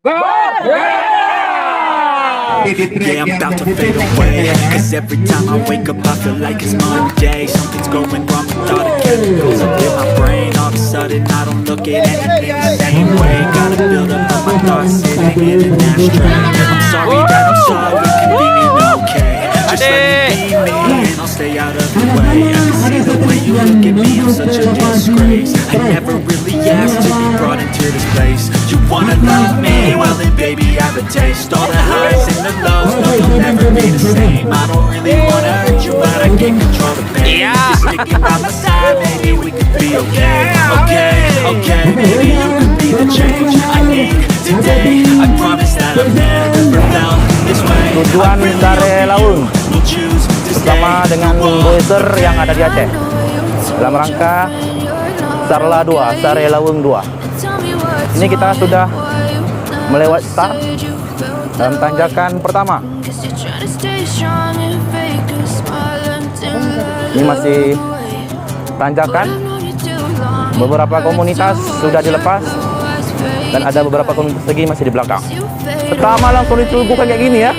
Yeah, I'm about to fade away. Cause every time I wake up I feel like it's Monday. Something's going wrong with all the chemicals up in my brain. All of a sudden I don't look at anything the same way. Gotta build up all my thoughts sitting in an ashtray. I'm sorry that I'm so inconvenient, okay. Just let me be me and I'll stay out of the way. I can see the way you look at me, I'm such a disgrace. I never really asked to be brought into this place. You wanna love me? Well then baby I have a taste. All the highs and the lows, no you'll never be the same. I don't really wanna hurt you but I can't control the pain. Just thinking about my side, maybe we could be okay. Okay, maybe you could be the change I need today. I promise that I've never felt this way. Tujuan Sare Lawung bersama dengan Goeser yang ada di Aceh dalam rangka Sarla 2, Sare Lawung 2. Ini kita sudah melewati start dalam tanjakan pertama. Ini masih tanjakan. Beberapa komunitas sudah dilepas dan ada beberapa komunitas lagi masih di belakang. Pertama langsung ditubuhkan kayak gini ya.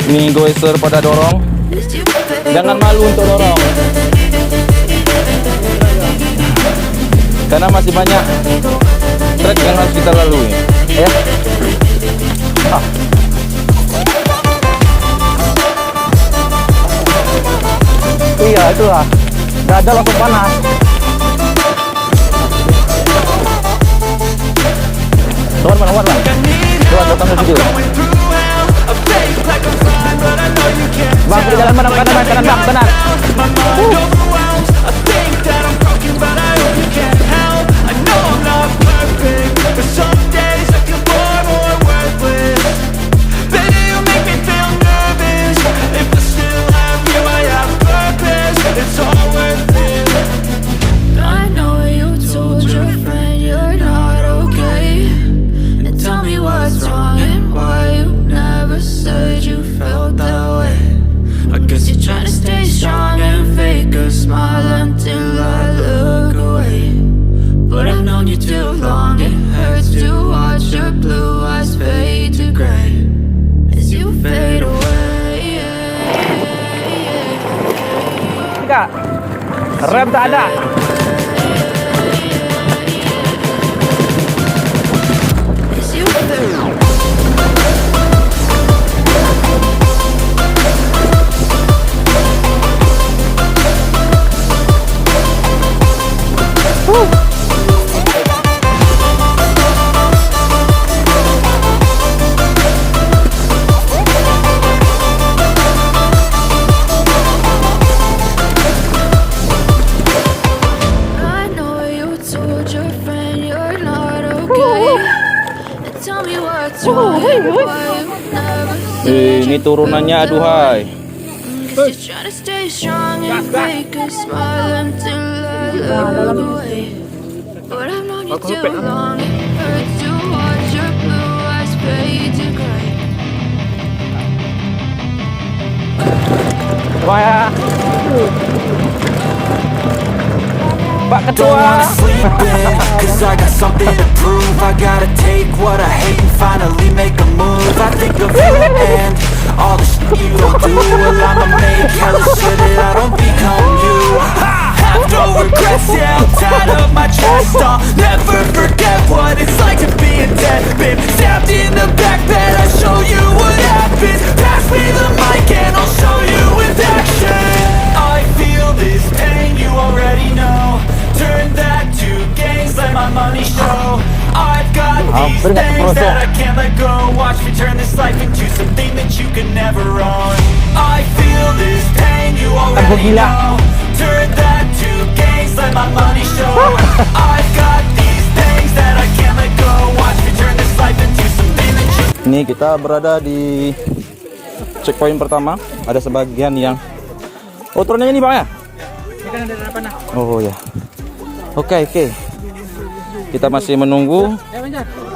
Ini Goeser pada dorong. Jangan malu untuk dorong, karena masih banyak trek yang harus kita lalui ya. Iya itulah, dada langsung panas. Tuan mana lah? Tuan datang ke video. Bang, di jalan mana? Kanan bang, benar. Rem tak ada. Ini turunannya aduhai. Wah. Pak Ketua. Cause I got something to prove. I gotta take what I hate and finally make a move. I think of you and all the shit you don't do. Well, I'ma make hella sure that I don't become you. Have no regrets, yeah, I'm tied up my chest. I'll never forget what it's like to be a dead bitch. Stabbed in the back bed, I'll show you what happens. Pass me the mic and I'll show you with action. I feel this pain, you already know. Turn that to gains, let my money show. I've got these things that I can't let go. Watch me turn this life into something that you can never own. I feel this pain, you already know. Turn that to gains, let my money show. I've got these things that I can't let go. Watch me turn this life into something that you. Ini kita berada di checkpoint pertama. Ada sebagian yang turunnya ini bang ya? Oh ya. Oke. Kita masih menunggu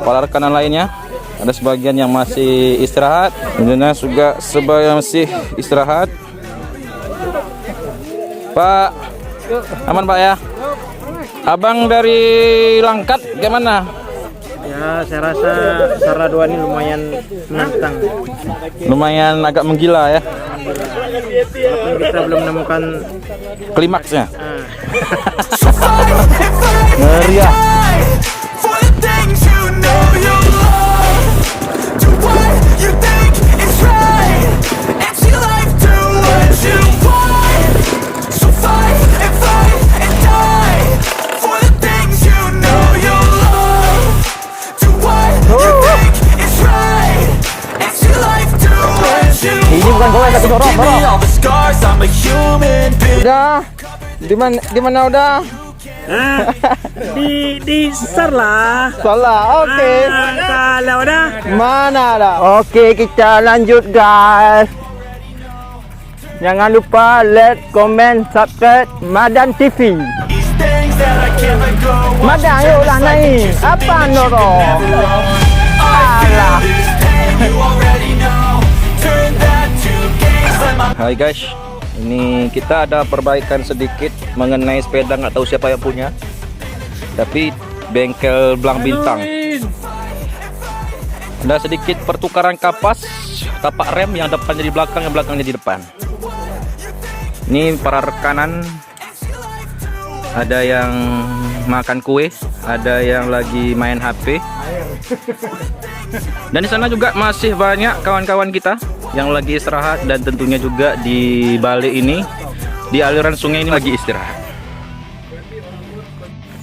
para rekanan lainnya. Ada sebagian yang masih istirahat. Kemudian juga sebagian masih istirahat. Pak, Aman Pak ya. Abang dari Langkat gimana? Ya, saya rasa Sarla 2 ini lumayan menantang. Lumayan agak menggila ya. Walaupun kita belum menemukan Klimaksnya. So fight and fight Ngeri ya. for the things you know you love. Do what you think is right, and see life do what you want. So fight and die for the things you know you love. Do what you think is right, and see life do what you want. Ini bukan goes tapi dorong, Give me all the scars, I'm a human being. Udah. Gimana udah? di Sarla. Salah. Oke. Kalau dah. Mana dah? Oke, kita lanjut guys. Jangan lupa like, comment, subscribe Madan TV. These things that I can't let go. Madan, ayolah naik. Apa dorong? Alah. Hai guys, ini kita ada perbaikan sedikit mengenai sepeda, nggak tahu siapa yang punya. Tapi bengkel Belang Bintang. Ada sedikit pertukaran kapas, tapak rem yang depannya di belakang, yang belakangnya di depan. Ini para rekanan, ada yang makan kue, ada yang lagi main HP. Dan di sana juga masih banyak kawan-kawan kita yang lagi istirahat, dan tentunya juga di balik ini, di aliran sungai ini lagi istirahat.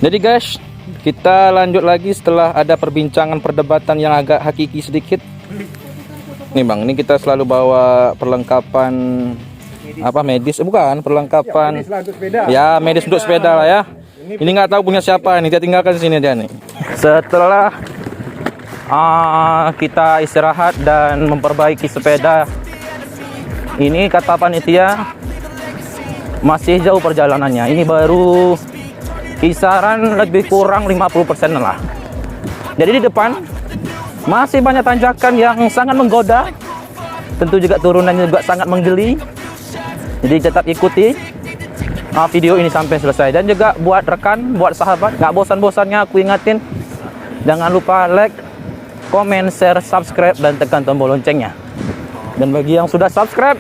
Jadi guys, kita lanjut lagi setelah ada perbincangan perdebatan yang agak hakiki sedikit. Nih Bang, ini kita selalu bawa perlengkapan apa medis, bukan perlengkapan ya medis untuk sepeda lah ya. Ini nggak tahu punya siapa nih, kita tinggalkan di sini dia nih. Setelah kita istirahat dan memperbaiki sepeda ini, kata panitia masih jauh perjalanannya. Ini baru kisaran lebih kurang 50% lah. Jadi di depan masih banyak tanjakan yang sangat menggoda, tentu juga turunannya juga sangat menggeli. Jadi tetap ikuti video ini sampai selesai. Dan juga buat rekan, buat sahabat, nggak bosan-bosannya aku ingatin, jangan lupa like, komen, share, subscribe, dan tekan tombol loncengnya. Dan bagi yang sudah subscribe,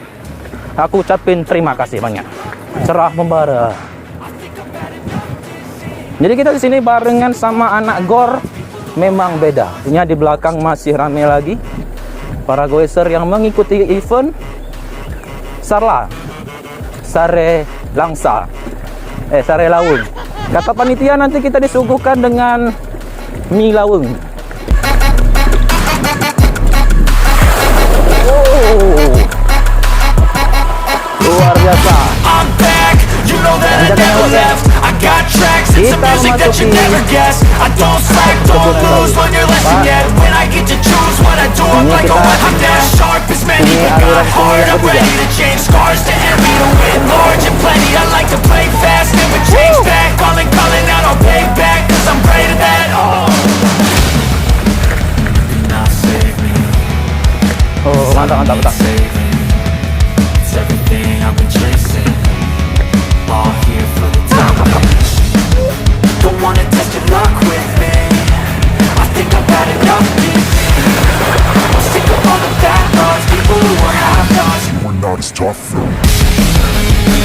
aku ucapin terima kasih banyak. Cerah membara. Jadi kita di sini barengan sama anak GOR, memang beda. Ini di belakang masih ramai lagi para goeser yang mengikuti event Sarla Sare Langsa, Sare Lawung. Kata panitia nanti kita disuguhkan dengan mie lawung. Luar biasa. Kita memasuki ini aliran sungai yang ketiga. Oh, mantap, mantap, mantap. It's everything I've been chasing, all here for the top. Don't wanna test your luck with me, I think I've had enough being me. I'm sick of all the bad thoughts, people who are half-nots. You are not as tough.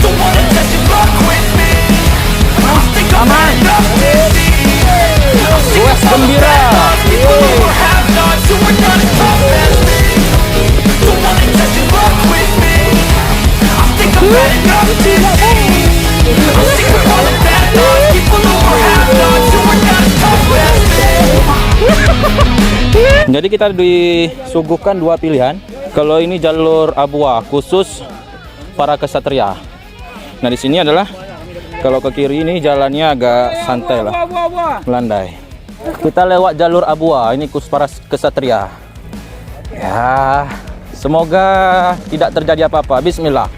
Don't wanna test your luck with me, I think I've had enough being me. I'm sick of all the bad thoughts, people who are half-nots, you are not as tough as me. Don't wanna test your luck with me, I think I've had enough disease. I'm sick of all the bad thoughts, people who are half-nots, who are not as tough as me. Jadi kita disuguhkan dua pilihan. Kalau ini jalur Abua khusus para kesatria. Nah di sini adalah kalau ke kiri ini jalannya agak santai lah, melandai. Kita lewat jalur Abua, ini khusus para kesatria. Ya, semoga tidak terjadi apa-apa. Bismillah.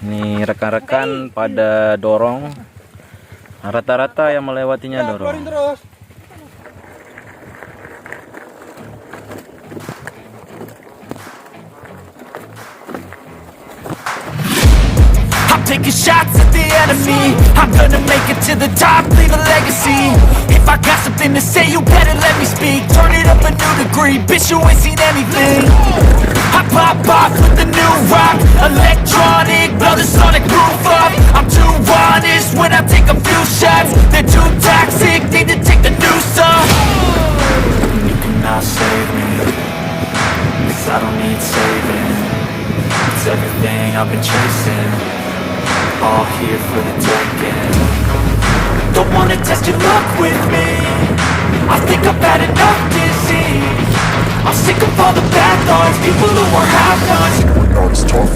Ini rekan-rekan pada dorong. Rata-rata yang melewatinya dorong. taking shots at the enemy. I'm gonna make it to the top, leave a legacy. If I got something to say, you better let me speak. Turn it up a new degree, bitch, you ain't seen anything. I pop off with the new rock, electronic, blow the sonic roof up. I'm too honest when I take a few shots. They're too toxic, need to take the noose off. You cannot save me, 'cause I don't need saving. It's everything I've been chasing, all here for the taking. Don't wanna test your luck with me, I think I've had enough disease. I'm sick of all the bad thoughts, people who are half-nots. It's tough.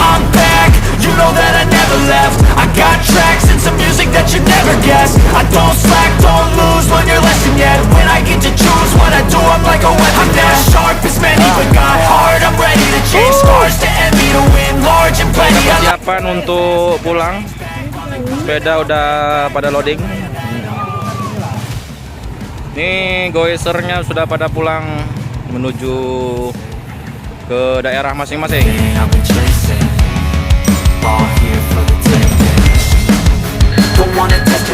I'm back, you know that I never left. I got tracks and some music that you never guessed. I don't slack, don't lose, learn your lesson yet. When I get to choose what I do, I'm like a weapon. I'm not sharp as many, but got hard. I'm ready to change scars to envy, to win large and plenty. Persiapan untuk pulang. Sepeda udah pada loading. Nih goesernya sudah pada pulang menuju ke daerah masing-masing. I've been chasing, all here for the taking. Don't wanna test